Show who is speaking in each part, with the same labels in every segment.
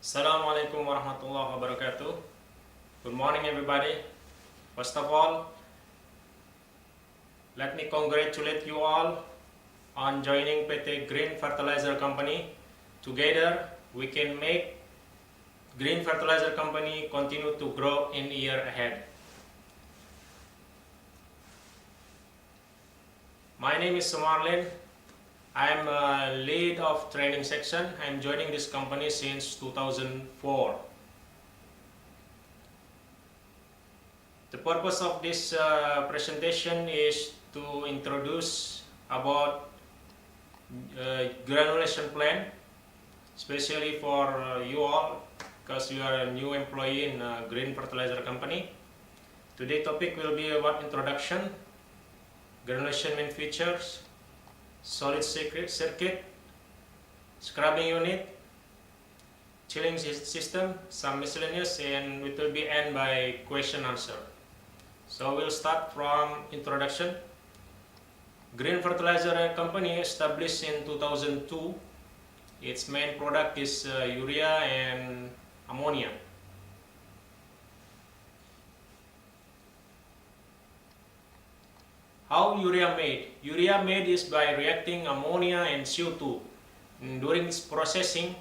Speaker 1: Assalamualaikum warahmatullahi wabarakatuh. Good morning everybody. First of all, let me congratulate you all on joining PT Green Fertilizer Company. Together we can make Green Fertilizer Company continue to grow in the year ahead. My name is Sumarlin. I am a lead of training section. I am joining this company since 2004. The purpose of this presentation is to introduce about granulation plan, especially for you all, because you are a new employee in Green Fertilizer Company. Today's topic will be about introduction, granulation main features, solid circuit, scrubbing unit, chilling system, some miscellaneous, and it will be end by question answer. So we'll start from introduction. Green Fertilizer Company established in 2002. Its main product is urea and ammonia. How urea made? Urea made is by reacting ammonia and CO2. During this processing,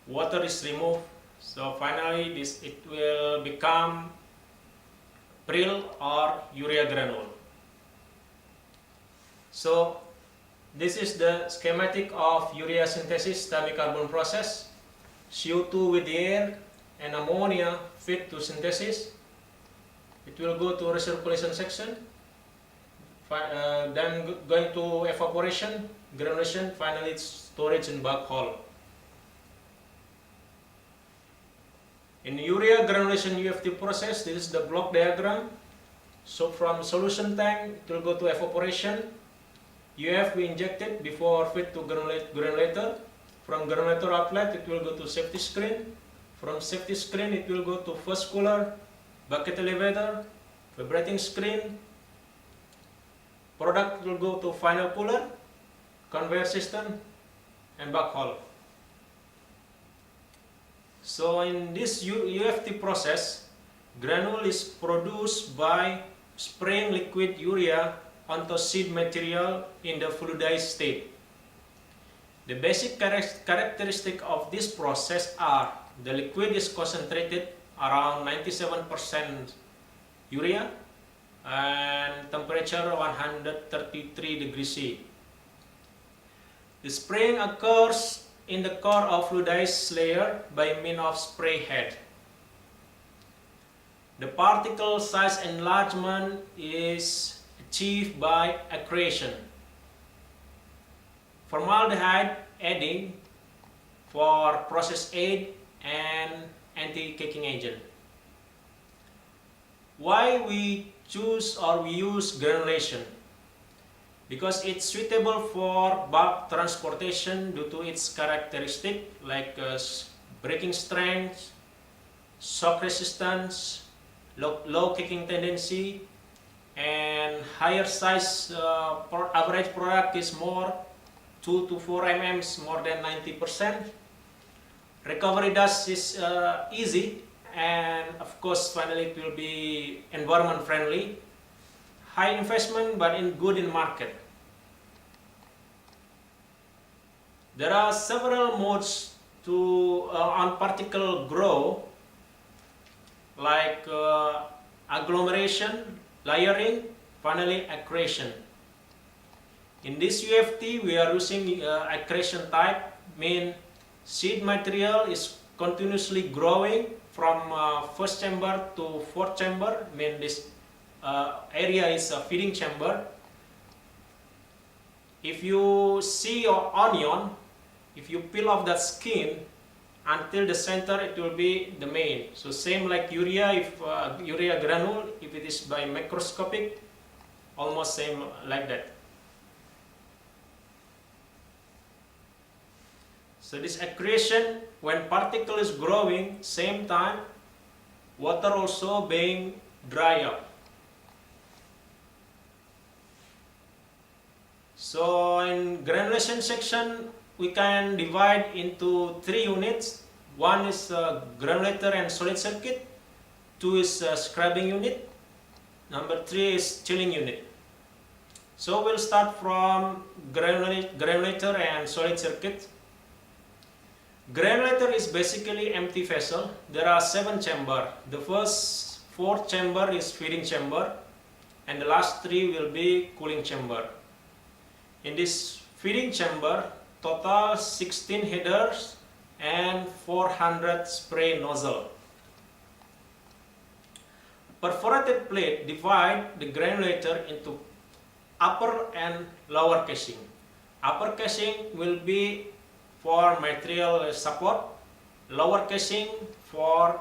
Speaker 1: water is removed. So finally, it will become prill or urea granule. So this is the schematic of urea synthesis dimicarbon process. CO2 with the air and ammonia feed to synthesis. It will go to recirculation section. Then going to evaporation, granulation, finally storage in bag hull. In urea granulation UFT process, this is the block diagram. So from solution tank, it will go to evaporation. UF we injected before feed to granulator. From granulator outlet, it will go to safety screen. From safety screen, it will go to first cooler, bucket elevator, vibrating screen. Product will go to final cooler, conveyor system, and bag hull. So in this UFT process, granule is produced by spraying liquid urea onto seed material in the fluidized state. The basic characteristic of this process are the liquid is concentrated around 97% urea and temperature 133 degrees C. The spraying occurs in the core of fluidized layer by means of spray head. The particle size enlargement is achieved by accretion. Formaldehyde adding for process aid and anti-caking agent. Why we choose or we use granulation? Because it's suitable for bulk transportation due to its characteristic like braking strength, shock resistance, low kicking tendency, and higher size. Average product is more 2 to 4 mm, more than 90%. Recovery dust is easy, and of course finally it will be environment friendly. High investment but good in market. There are several modes to on particle grow, like agglomeration, layering, finally accretion. In this UFT we are using accretion type, mean seed material is continuously growing from first chamber to fourth chamber, mean this area is a feeding chamber. If you see your onion, if you peel off that skin until the center, it will be the main. So same like urea, if urea granule, if it is by microscopic, almost same like that. So this accretion, when particle is growing, same time, water also being dry up. So in granulation section, we can divide into 3 units One is granulator and solid circuit, 2 is scrubbing unit, number 3 is chilling unit. So we'll start from granulator and solid circuit. Granulator is basically empty vessel. There are 7 chambers. The first 4 chamber is feeding chamber, and the last 3 will be cooling chamber. In this feeding chamber, total 16 headers and 400 spray nozzle. Perforated plate divide the granulator into upper and lower casing. Upper casing will be for material support, lower casing for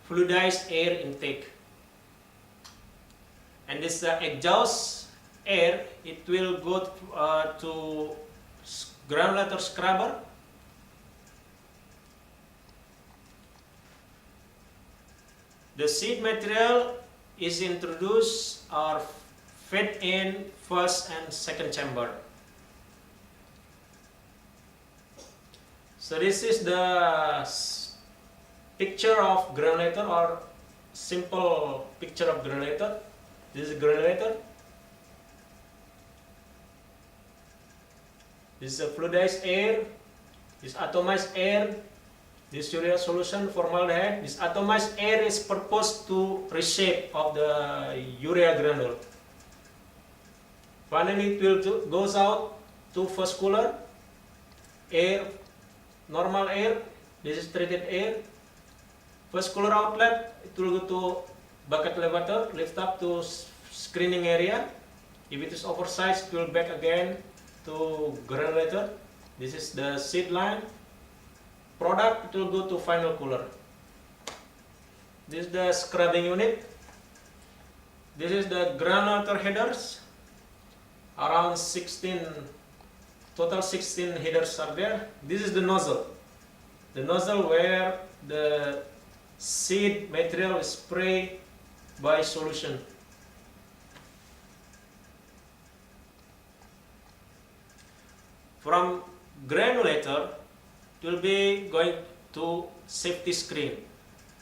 Speaker 1: fluidized air intake. And this exhaust air, it will go to granulator scrubber. The seed material is introduced or fed in first and second chamber. So this is the picture of granulator, or simple picture of granulator. This is granulator. This is a fluidized air. This is atomized air. This urea solution, formaldehyde. This atomized air is purposed to reshape of the urea granule. Finally, it will goes out to first cooler. Air, normal air. This is treated air. First cooler outlet, it will go to bucket elevator, lift up to screening area. If it is oversized, it will back again to granulator. This is the seed line. Product, it will go to final cooler. This is the scrubbing unit. This is the granulator headers. Around 16, total 16 headers are there. This is the nozzle. The nozzle where the seed material is sprayed by solution. From granulator, it will be going to safety screen,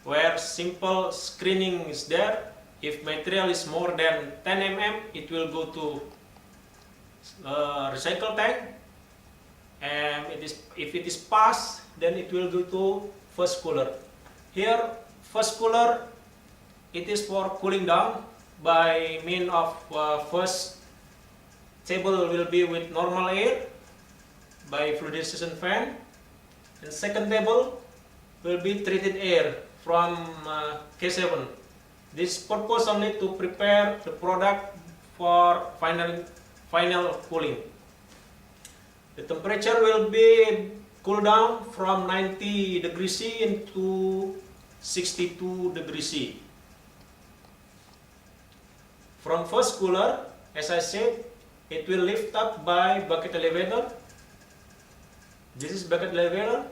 Speaker 1: where simple screening is there. If material is more than 10 mm, it will go to recycle tank, and if it is passed, then it will go to first cooler. Here, first cooler, it is for cooling down by means of first table will be with normal air by fluidization fan, and second table will be treated air from K7. This purpose only to prepare the product for final cooling. The temperature will be cooled down from 90 degrees C into 62 degrees C. From first cooler, as I said, it will lift up by bucket elevator. This is bucket elevator.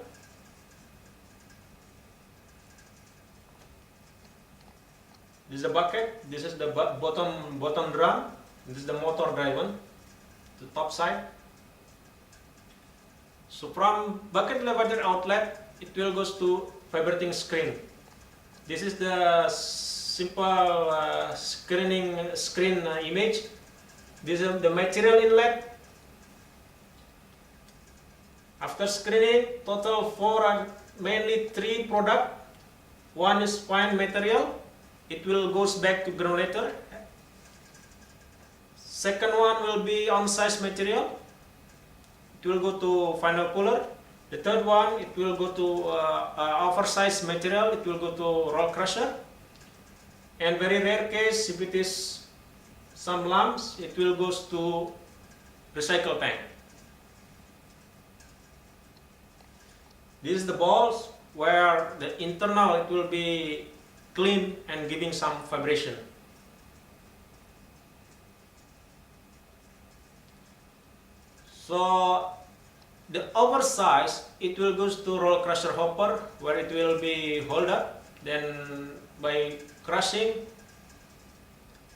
Speaker 1: This is the bucket. This is the bottom drum. This is the motor driven, the top side. So from bucket elevator outlet, it will goes to vibrating screen. This is the simple screen image. This is the material inlet. After screening, total 4 are mainly 3 product. One is fine material. It will goes back to granulator. Second one will be on-size material. It will go to final cooler. The third one, it will go to oversized material. It will go to roll crusher. And very rare case, if it is some lumps, it will goes to recycle tank. This is the balls where the internal it will be clean and giving some vibration. So the oversized, it will go to roll crusher hopper where it will be hold up. Then by crushing,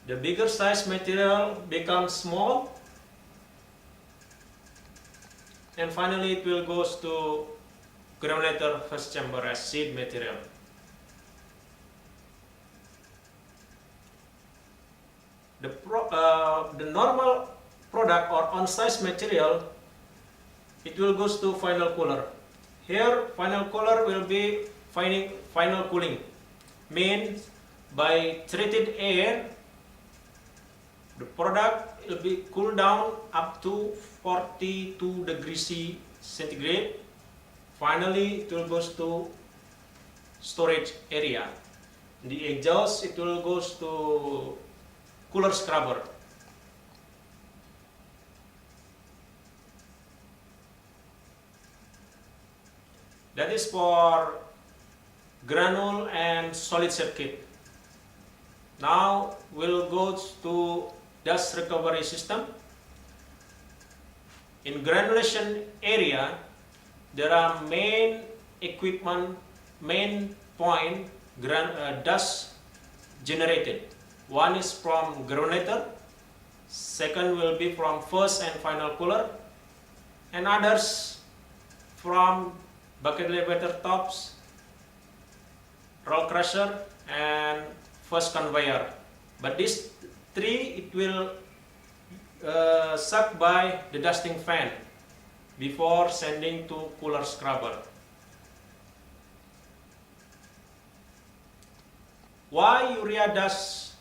Speaker 1: the bigger size material becomes small, and finally it will goes to granulator first chamber as seed material. The normal product or on-size material, it will goes to final cooler. Here final cooler will be final cooling, means by treated air the product will be cooled down up to 42 degrees centigrade. Finally it will goes to storage area. The exhaust, it will goes to cooler scrubber. That is for granule and solid circuit. Now we'll go to dust recovery system. In granulation area, there are main equipment, main point dust generated. One is from granulator, second will be from first and final cooler, and others from bucket elevator tops, roll crusher, and first conveyor. But these three, it will sucked by the dusting fan before sending to cooler scrubber. Why urea dust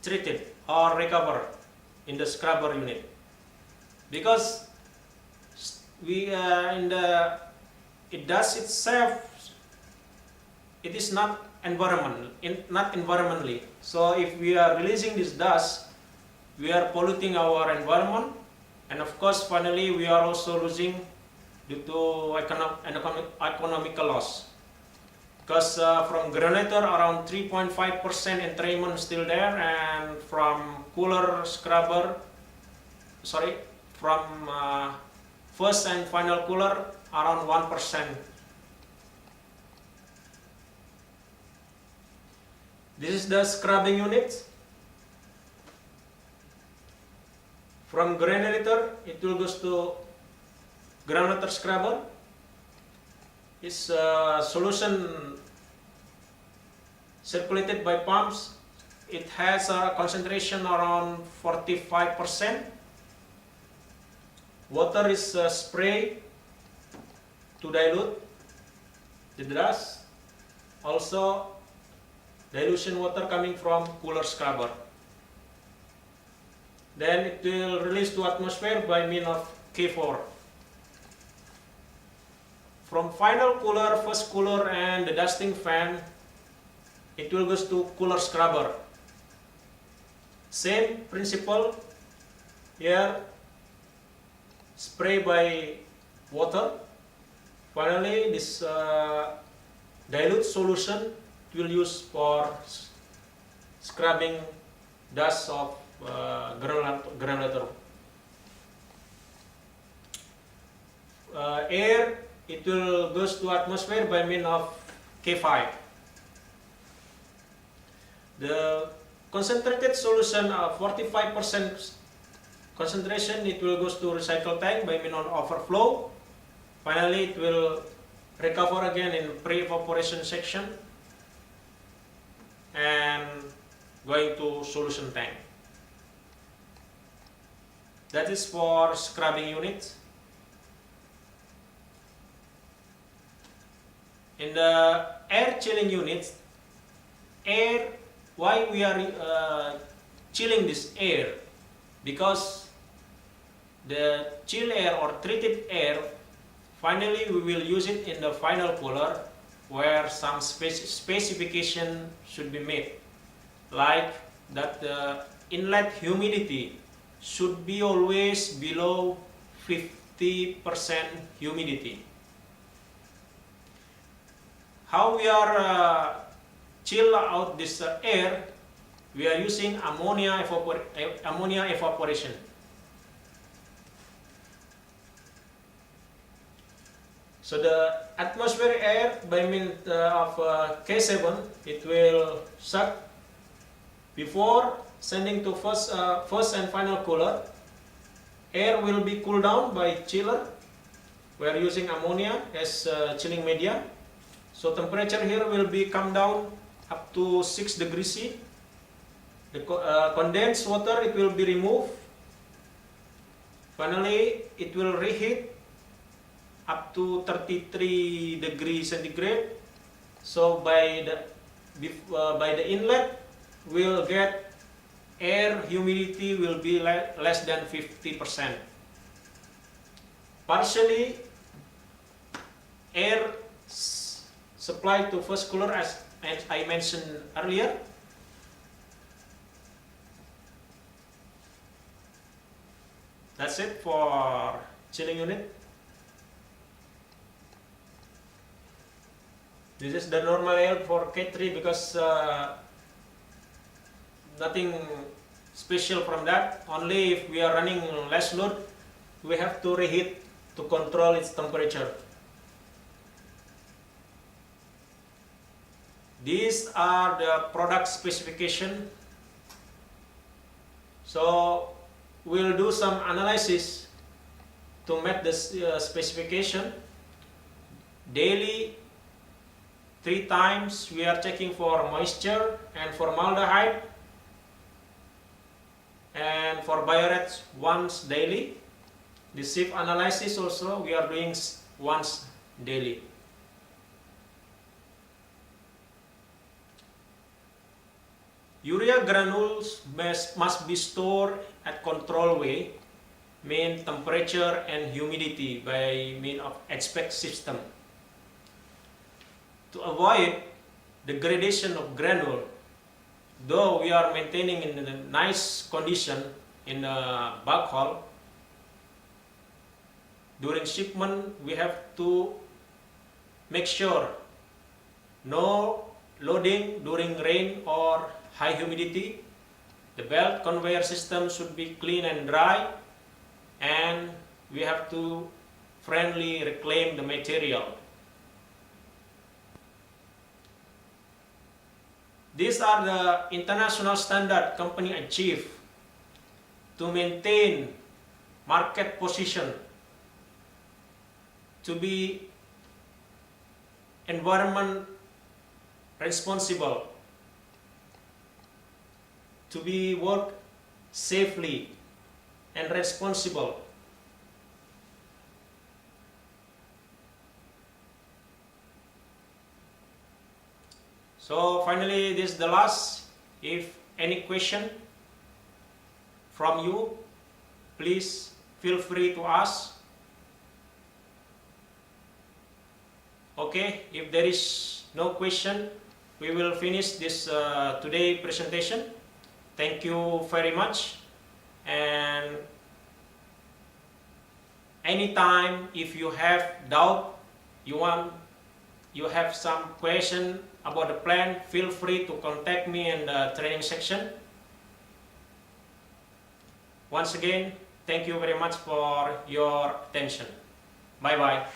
Speaker 1: treated or recover in the scrubber unit? Because we it dust itself, it is not environmentally. So if we are releasing this dust, we are polluting our environment, and of course finally we are also losing due to economical loss. Because from granulator around 3.5% entrainment still there, and from cooler scrubber, from first and final cooler around 1%. This is the scrubbing unit. From granulator, it will goes to granulator scrubber. It's solution circulated by pumps. It has a concentration around 45%. Water is sprayed to dilute the dust. Also, dilution water coming from cooler scrubber. Then it will release to atmosphere by means of K4. From final cooler, first cooler, and the dusting fan, it will go to cooler scrubber. Same principle. Here, spray by water. Finally, this dilute solution will use for scrubbing dust of granulator. Air, it will goes to atmosphere by means of K5. The concentrated solution of 45% concentration, it will goes to recycle tank by means of overflow. Finally, it will recover again in pre-evaporation section and going to solution tank. That is for scrubbing unit. In the air chilling unit, why we are chilling this air? Because the chill air or treated air, finally we will use it in the final cooler where some specification should be made, like that the inlet humidity should be always below 50% humidity. How we are chill out this air? We are using ammonia evaporation. So the atmospheric air by means of K7, it will suck before sending to first and final cooler. Air will be cooled down by chiller, We are using ammonia as chilling media. So temperature here will be come down up to 6 degrees C. The condensed water, it will be removed. Finally, it will reheat up to 33 degrees centigrade. So by the inlet, we'll get air humidity will be less than 50%. Partially, air supplied to first cooler as I mentioned earlier. That's it for chilling unit. This is the normal air for K3 because nothing special from that. Only if we are running less load, we have to reheat to control its temperature. These are the product specification. So we'll do some analysis to meet this specification. Daily, 3 times we are checking for moisture and formaldehyde, and for biorats once daily. The shift analysis also we are doing once daily. Urea granules must be stored at control way, mean temperature and humidity by means of HVAC system. To avoid degradation of granule, though we are maintaining in a nice condition in the bag hull, during shipment we have to make sure no loading during rain or high humidity. The belt conveyor system should be clean and dry, and we have to friendly reclaim the material. These are the international standard company achieve to maintain market position, to be environment responsible, to be work safely and responsible. So finally, this is the last. If any question from you, please feel free to ask. Okay, if there is no question, we will finish this today presentation. Thank you very much, and anytime if you have doubt, you have some question about the plan, feel free to contact me in the training section. Once again, thank you very much for your attention. Bye bye.